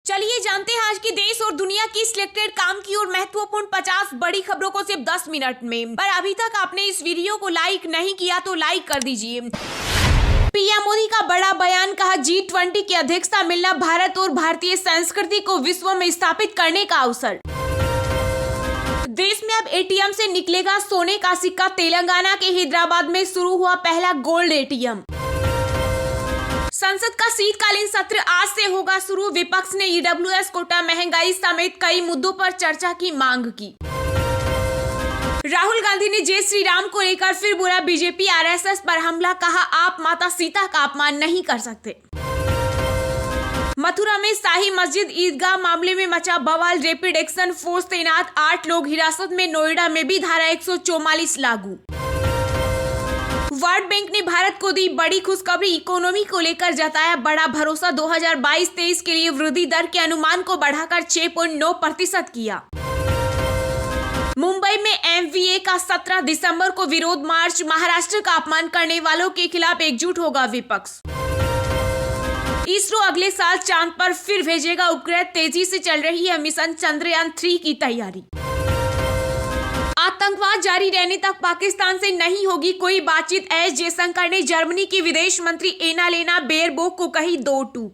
चलिए जानते हैं आज की देश और दुनिया की सिलेक्टेड काम की और महत्वपूर्ण 50 बड़ी खबरों को सिर्फ 10 मिनट में। पर अभी तक आपने इस वीडियो को लाइक नहीं किया तो लाइक कर दीजिए। पीएम मोदी का बड़ा बयान, कहा G20 की अध्यक्षता मिलना भारत और भारतीय संस्कृति को विश्व में स्थापित करने का अवसर। देश में अब एटीएम से निकलेगा सोने का सिक्का, तेलंगाना के हैदराबाद में शुरू हुआ पहला गोल्ड एटीएम। संसद का शीतकालीन सत्र आज से होगा शुरू, विपक्ष ने ईडब्ल्यूएस कोटा, महंगाई समेत कई मुद्दों पर चर्चा की मांग की। राहुल गांधी ने जय श्री राम को लेकर फिर बोला बीजेपी आरएसएस पर हमला, कहा आप माता सीता का अपमान नहीं कर सकते। मथुरा में शाही मस्जिद ईदगाह मामले में मचा बवाल, रैपिड एक्शन फोर्स तैनात, 8 लोग हिरासत में, नोएडा में भी धारा 144 लागू। वर्ल्ड बैंक ने भारत को दी बड़ी खुशखबरी, इकोनॉमी को लेकर जताया बड़ा भरोसा, 2022-23 के लिए वृद्धि दर के अनुमान को बढ़ाकर 6.9% किया। मुंबई में एमवीए का 17 दिसंबर को विरोध मार्च, महाराष्ट्र का अपमान करने वालों के खिलाफ एकजुट होगा विपक्ष। इसरो अगले साल चांद पर फिर भेजेगा उपग्रह, तेजी से चल रही है मिशन चंद्रयान 3 की तैयारी। आतंकवाद जारी रहने तक पाकिस्तान से नहीं होगी कोई बातचीत, एस जयशंकर ने जर्मनी की विदेश मंत्री एनालेना बेयरबोक को कही 2-2।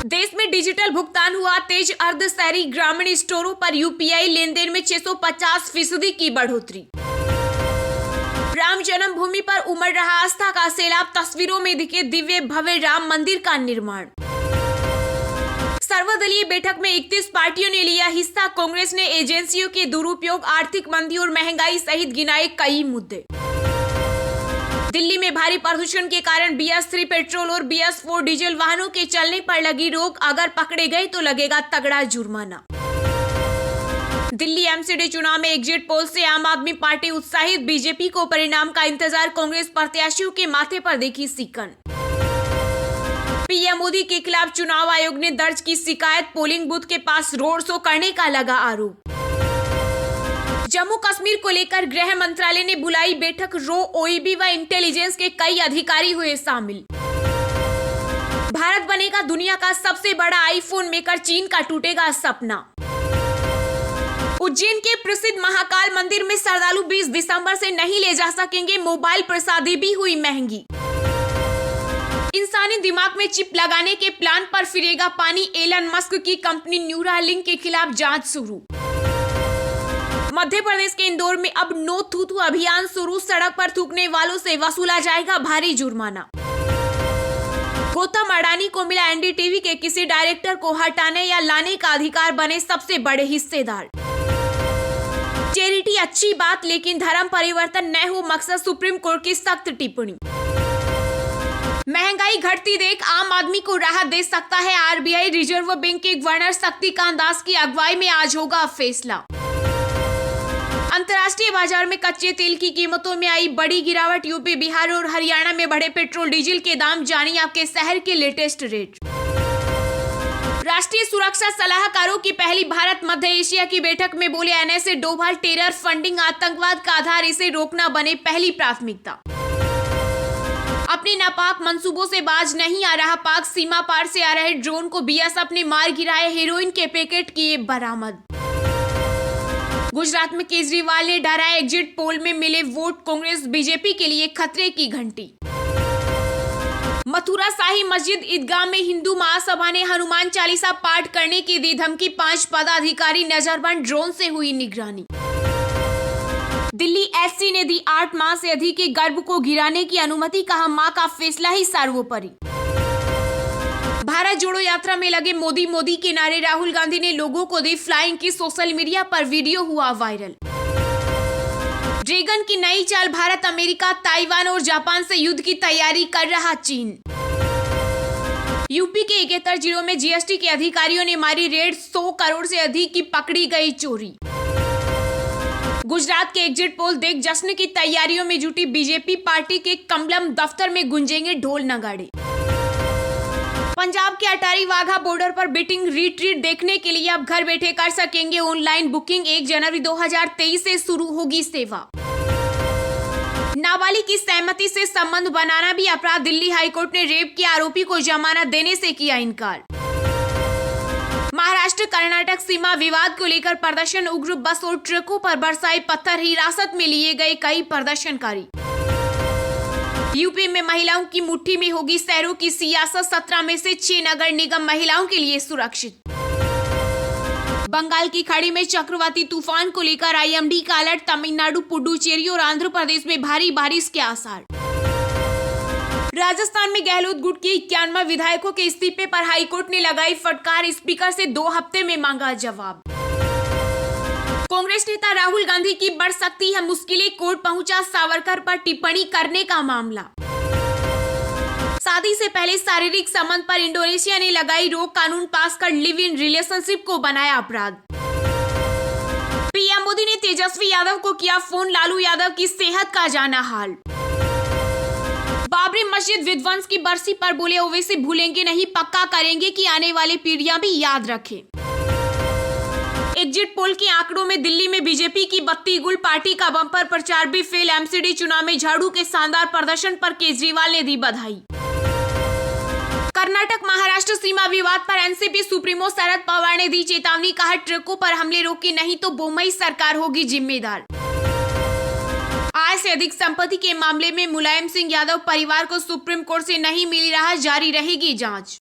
देश में डिजिटल भुगतान हुआ तेज, अर्ध शहरी ग्रामीण स्टोरों पर यूपीआई लेनदेन में 650% की बढ़ोतरी। राम जन्मभूमि पर उमड़ रहा आस्था का सैलाब, तस्वीरों में दिखे दिव्य भव्य राम मंदिर का निर्माण। सर्वदलीय बैठक में 31 पार्टियों ने लिया हिस्सा, कांग्रेस ने एजेंसियों के दुरुपयोग, आर्थिक मंदी और महंगाई सहित गिनाए कई मुद्दे। दिल्ली में भारी प्रदूषण के कारण BS3 पेट्रोल और BS4 डीजल वाहनों के चलने पर लगी रोक, अगर पकड़े गए तो लगेगा तगड़ा जुर्माना। दिल्ली एमसीडी चुनाव में एग्जिट पोल से आम आदमी पार्टी उत्साहित, बीजेपी को परिणाम का इंतजार, कांग्रेस प्रत्याशियों के माथे पर देखी सिकन। पीएम मोदी के खिलाफ चुनाव आयोग ने दर्ज की शिकायत, पोलिंग बूथ के पास रोड शो करने का लगा आरोप। जम्मू कश्मीर को लेकर गृह मंत्रालय ने बुलाई बैठक, OEB व इंटेलिजेंस के कई अधिकारी हुए शामिल। भारत बनेगा दुनिया का सबसे बड़ा आईफोन मेकर, चीन का टूटेगा सपना। उज्जैन के प्रसिद्ध महाकाल मंदिर में श्रद्धालु 20 दिसंबर से नहीं ले जा सकेंगे, मोबाइल प्रसादी भी हुई महंगी। इंसानी दिमाग में चिप लगाने के प्लान पर फिरेगा पानी, एलन मस्क की कंपनी न्यूरालिंक के खिलाफ जांच शुरू। मध्य प्रदेश के इंदौर में अब नो थूथू अभियान शुरू, सड़क पर थूकने वालों से वसूला जाएगा भारी जुर्माना। गौतम अडानी को मिला एनडीटीवी के किसी डायरेक्टर को हटाने या लाने का अधिकार, बने सबसे बड़े हिस्सेदार। चैरिटी अच्छी बात लेकिन धर्म परिवर्तन न हो मकसद, सुप्रीम कोर्ट की सख्त टिप्पणी। महंगाई घटती देख आम आदमी को राहत दे सकता है आरबीआई, रिजर्व बैंक के गवर्नर शक्तिकांत दास की अगुवाई में आज होगा फैसला। अंतर्राष्ट्रीय बाजार में कच्चे तेल की कीमतों में आई बड़ी गिरावट, यूपी, बिहार और हरियाणा में बढ़े पेट्रोल डीजल के दाम, जानिए आपके शहर के लेटेस्ट रेट। राष्ट्रीय सुरक्षा सलाहकारों की पहली भारत मध्य एशिया की बैठक में बोले एनएसए डोभाल, टेरर फंडिंग आतंकवाद का आधार, इसे रोकना बने पहली प्राथमिकता। अपने नापाक मंसूबों से बाज नहीं आ रहा पाक, सीमा पार से आ रहे ड्रोन को बीएसएफ ने मार गिराए, हेरोइन के पैकेट किए बरामद। गुजरात में केजरीवाल ने डराया एग्जिट पोल में मिले वोट, कांग्रेस बीजेपी के लिए खतरे की घंटी। मथुरा शाही मस्जिद ईदगाह में हिंदू महासभा ने हनुमान चालीसा पाठ करने की दी धमकी, 5 पदाधिकारी नजरबंद, ड्रोन से हुई निगरानी। दिल्ली एससी ने दी 8 माह से अधिक के गर्भ को गिराने की अनुमति, कहा मां का फैसला ही सर्वोपरि। भारत जोड़ो यात्रा में लगे मोदी के नारे, राहुल गांधी ने लोगों को दी फ्लाइंग की, सोशल मीडिया पर वीडियो हुआ वायरल। ड्रैगन की नई चाल, भारत, अमेरिका, ताइवान और जापान से युद्ध की तैयारी कर रहा चीन। यूपी के 71 जिलों में जीएसटी के अधिकारियों ने मारी रेड, 100 करोड़ से अधिक की पकड़ी गई चोरी। गुजरात के एग्जिट पोल देख जश्न की तैयारियों में जुटी बीजेपी पार्टी के कमलम दफ्तर में गुंजेंगे ढोल नगाड़े। पंजाब के अटारी वाघा बॉर्डर पर बीटिंग रिट्रीट देखने के लिए अब घर बैठे कर सकेंगे ऑनलाइन बुकिंग, 1 जनवरी 2023 से शुरू होगी सेवा। नाबालिग की सहमति से संबंध बनाना भी अपराध, दिल्ली हाईकोर्ट ने रेप के आरोपी को जमानत देने से किया इनकार। महाराष्ट्र कर्नाटक सीमा विवाद को लेकर प्रदर्शन उग्र, बस और ट्रकों पर बरसाए पत्थर, हिरासत में लिए गए कई प्रदर्शनकारी। यूपी में महिलाओं की मुट्ठी में होगी शहरों की सियासत, 17 में से 6 नगर निगम महिलाओं के लिए सुरक्षित। बंगाल की खाड़ी में चक्रवाती तूफान को लेकर IMD का अलर्ट, तमिलनाडु, पुडुचेरी और आंध्र प्रदेश में भारी बारिश के आसार। राजस्थान में गहलोत गुट के 91 विधायकों के इस्तीफे पर हाईकोर्ट ने लगाई फटकार, स्पीकर से 2 हफ्ते में मांगा जवाब। कांग्रेस नेता राहुल गांधी की बढ़ सकती है मुश्किलें, कोर्ट पहुंचा सावरकर पर टिप्पणी करने का मामला। शादी से पहले शारीरिक संबंध पर इंडोनेशिया ने लगाई रोक, कानून पास कर लिव इन रिलेशनशिप को बनाया अपराध। पीएम मोदी ने तेजस्वी यादव को किया फोन, लालू यादव की सेहत का जाना हाल। बाबरी मस्जिद विध्वंस की बरसी पर बोले ओवैसी, भूलेंगे नहीं, पक्का करेंगे कि आने वाली पीढ़ियां भी याद रखें। एग्जिट पोल के आंकड़ों में दिल्ली में बीजेपी की बत्ती गुल, पार्टी का बम्पर प्रचार भी फेल। MCD चुनाव में झाड़ू के शानदार प्रदर्शन पर केजरीवाल ने दी बधाई। कर्नाटक महाराष्ट्र सीमा विवाद पर एनसीपी सुप्रीमो शरद पवार ने दी चेतावनी, कहा ट्रकों पर हमले रोके नहीं तो बोम्मई सरकार होगी जिम्मेदार। आय से अधिक संपत्ति के मामले में मुलायम सिंह यादव परिवार को सुप्रीम कोर्ट से नहीं मिली राहत, जारी रहेगी जांच।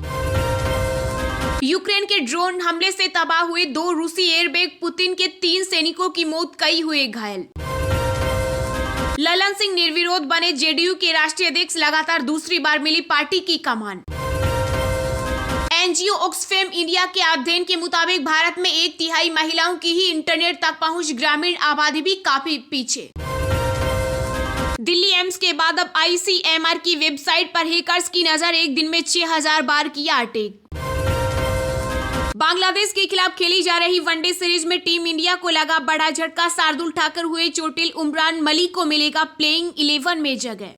यूक्रेन के ड्रोन हमले से तबाह हुए 2 रूसी एयरबेस, पुतिन के 3 सैनिकों की मौत, कई हुए घायल। ललन सिंह निर्विरोध बने जेडीयू के राष्ट्रीय अध्यक्ष, लगातार दूसरी बार मिली पार्टी की कमान। एनजीओ ऑक्सफैम इंडिया के अध्ययन के मुताबिक भारत में 1/3 महिलाओं की ही इंटरनेट तक पहुंच, ग्रामीण आबादी भी काफी पीछे। दिल्ली एम्स के बाद अब ICMR की वेबसाइट पर हैकर्स की नजर, एक दिन में 6000 बार किया अटैक। बांग्लादेश के खिलाफ खेली जा रही वनडे सीरीज में टीम इंडिया को लगा बड़ा झटका, शार्दुल ठाकुर हुए चोटिल, उमरान मलिक को मिलेगा प्लेइंग 11 में जगह।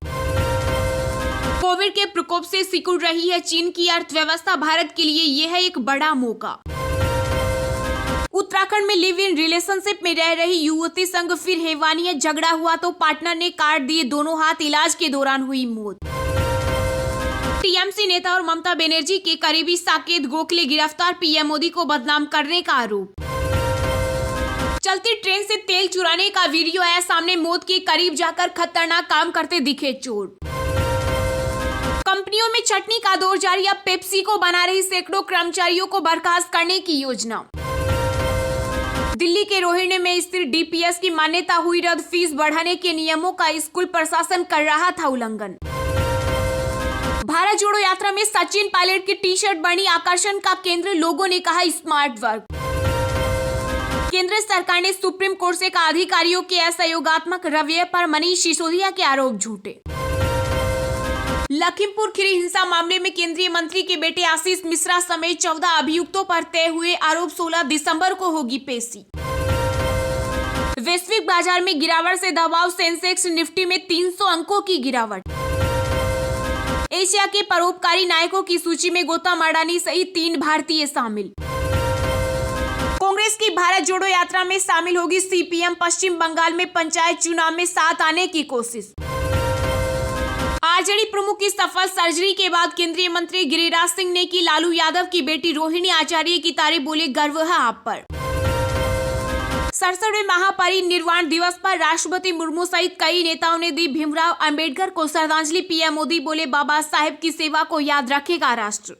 कोविड के प्रकोप से सिकुड़ रही है चीन की अर्थव्यवस्था, भारत के लिए यह है एक बड़ा मौका। उत्तराखंड में लिव इन रिलेशनशिप में रह रही युवती संग फिर हैवानियत, झगड़ा हुआ तो पार्टनर ने काट दिए दोनों हाथ, इलाज के दौरान हुई मौत। टीएमसी नेता और ममता बनर्जी के करीबी साकेत गोखले गिरफ्तार, पीएम मोदी को बदनाम करने का आरोप। चलती ट्रेन से तेल चुराने का वीडियो आया सामने, मौत के करीब जाकर खतरनाक काम करते दिखे चोर। कंपनियों में छटनी का दौर जारी, अब पेप्सी को बना रही सैकड़ों कर्मचारियों को बर्खास्त करने की योजना। दिल्ली के रोहिणी में स्थित DPS की मान्यता हुई रद्द, फीस बढ़ाने के नियमों का स्कूल प्रशासन कर रहा था उल्लंघन। भारत जोड़ो यात्रा में सचिन पायलट की टी-शर्ट बनी आकर्षण का केंद्र, लोगों ने कहा स्मार्ट वर्क। केंद्र सरकार ने सुप्रीम कोर्ट से कहा अधिकारियों के असहयोगात्मक रवैये पर मनीष सिसोदिया के आरोप झूठे। लखीमपुर खीरी हिंसा मामले में केंद्रीय मंत्री के बेटे आशीष मिश्रा समेत 14 अभियुक्तों पर तय हुए आरोप, 16 दिसंबर को होगी पेशी। वैश्विक बाजार में गिरावट से दबाव, सेंसेक्स निफ्टी में 300 अंकों की गिरावट। एशिया के परोपकारी नायकों की सूची में गौतम अडानी सहित 3 भारतीय शामिल। कांग्रेस की भारत जोड़ो यात्रा में शामिल होगी CPM, पश्चिम बंगाल में पंचायत चुनाव में साथ आने की कोशिश। आरजेडी प्रमुख की सफल सर्जरी के बाद केंद्रीय मंत्री गिरिराज सिंह ने की लालू यादव की बेटी रोहिणी आचार्य की तारीफ, बोले गर्व है आप पर। 67वें महापरिनिर्वाण दिवस पर राष्ट्रपति मुर्मू सहित कई नेताओं ने दी भीमराव अंबेडकर को श्रद्धांजलि, पीएम मोदी बोले बाबा साहेब की सेवा को याद रखेगा राष्ट्र।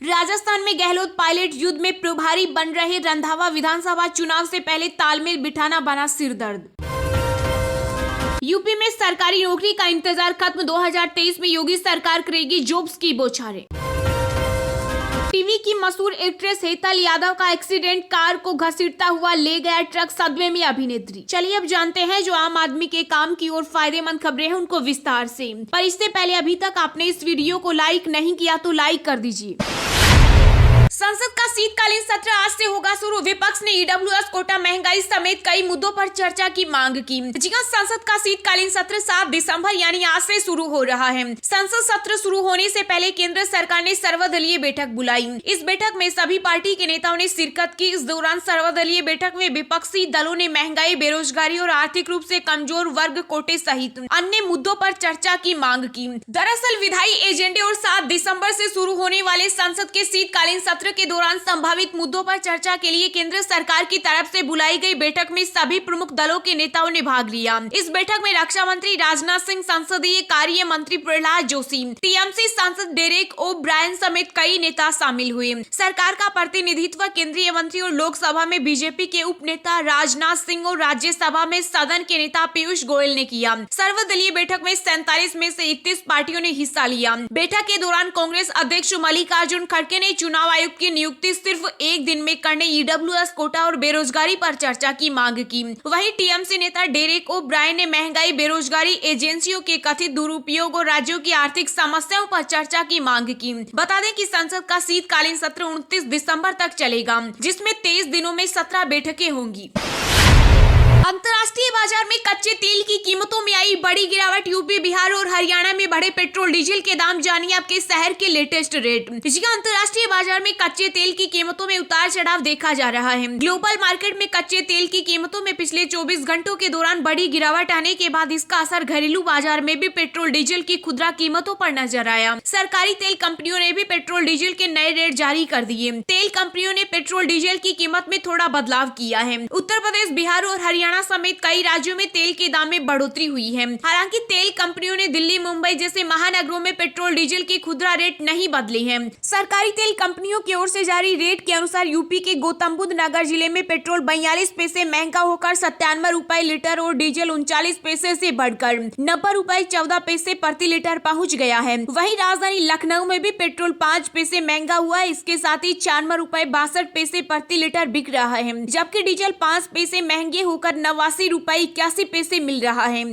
राजस्थान में गहलोत पायलट युद्ध में प्रभारी बन रहे, रंधावा विधानसभा चुनाव से पहले तालमेल बिठाना बना सिरदर्द। यूपी में सरकारी नौकरी का इंतजार खत्म, 2023 में योगी सरकार करेगी जॉब्स की बौछारें। टीवी की मशहूर एक्ट्रेस हेतल यादव का एक्सीडेंट, कार को घसीटता हुआ ले गया ट्रक, सदमे में अभिनेत्री। चलिए अब जानते हैं जो आम आदमी के काम की और फायदेमंद खबरें हैं उनको विस्तार से। पर इससे पहले अभी तक आपने इस वीडियो को लाइक नहीं किया तो लाइक कर दीजिए। संसद का शीतकालीन सत्र आज से होगा शुरू। विपक्ष ने ईडब्ल्यूएस कोटा, महंगाई समेत कई मुद्दों पर चर्चा की मांग की। जी हां, संसद का शीतकालीन सत्र 7 दिसंबर यानी आज से शुरू हो रहा है। संसद सत्र शुरू होने से पहले केंद्र सरकार ने सर्वदलीय बैठक बुलाई। इस बैठक में सभी पार्टी के नेताओं ने शिरकत की। इस दौरान सर्वदलीय बैठक में विपक्षी दलों ने महंगाई, बेरोजगारी और आर्थिक रूप से कमजोर वर्ग कोटे सहित अन्य मुद्दों पर चर्चा की मांग की। दरअसल विधायी एजेंडे और 7 दिसंबर से शुरू होने वाले संसद के शीतकालीन सत्र सत्र के दौरान संभावित मुद्दों पर चर्चा के लिए केंद्र सरकार की तरफ से बुलाई गई बैठक में सभी प्रमुख दलों के नेताओं ने भाग लिया। इस बैठक में रक्षा मंत्री राजनाथ सिंह, संसदीय कार्य मंत्री प्रहलाद जोशी, टीएमसी सांसद डेरेक ओ ब्रायन समेत कई नेता शामिल हुए। सरकार का प्रतिनिधित्व केंद्रीय मंत्री और लोकसभा में बीजेपी के उप नेता राजनाथ सिंह और राज्यसभा में सदन के नेता पीयूष गोयल ने किया। सर्वदलीय बैठक में 47 में से 31 पार्टियों ने हिस्सा लिया। बैठक के दौरान कांग्रेस अध्यक्ष मल्लिकार्जुन खड़गे ने चुनाव आयुक्त की नियुक्ति सिर्फ एक दिन में करने, ईडब्ल्यूएस कोटा और बेरोजगारी पर चर्चा की मांग की। वहीं टीएमसी नेता डेरेक ओ ब्रायन ने महंगाई, बेरोजगारी, एजेंसियों के कथित दुरुपयोग और राज्यों की आर्थिक समस्याओं पर चर्चा की मांग की। बता दें कि संसद का शीतकालीन सत्र 29 दिसंबर तक चलेगा, जिसमें 23 दिनों में 17 बैठकें होंगी। अंतर्राष्ट्रीय बाजार में कच्चे तेल की कीमतों में आई बड़ी गिरावट। यूपी, बिहार और हरियाणा में बढ़े पेट्रोल डीजल के दाम, जानिए आपके शहर के लेटेस्ट रेट। जी हां, अंतर्राष्ट्रीय बाजार में कच्चे तेल की कीमतों में उतार चढ़ाव देखा जा रहा है। ग्लोबल मार्केट में कच्चे तेल की कीमतों में पिछले 24 घंटों के दौरान बड़ी गिरावट आने के बाद इसका असर घरेलू बाजार में भी पेट्रोल डीजल की खुदरा कीमतों पर नजर आया। सरकारी तेल कंपनियों ने भी पेट्रोल डीजल के नए रेट जारी कर दिए। तेल कंपनियों ने पेट्रोल डीजल की कीमत में थोड़ा बदलाव किया है। उत्तर प्रदेश, बिहार और हरियाणा समेत कई राज्यों में तेल के दाम में बढ़ोतरी हुई है। हालांकि तेल कंपनियों ने दिल्ली, मुंबई जैसे महानगरों में पेट्रोल डीजल की खुदरा रेट नहीं बदले हैं। सरकारी तेल कंपनियों की ओर से जारी रेट के अनुसार यूपी के गौतम बुद्ध नगर जिले में पेट्रोल 42 पैसे महंगा होकर 97 रुपए लीटर और डीजल 39 पैसे से बढ़कर 90 रुपए 14 पैसे प्रति लीटर पहुंच गया है। वहीं राजधानी लखनऊ में भी पेट्रोल 5 पैसे महंगा हुआ है। इसके साथ ही 94 रुपए 62 पैसे प्रति लीटर बिक रहा है, जबकि डीजल 5 पैसे महंगे होकर 89 रुपए 81 पैसे मिल रहा है।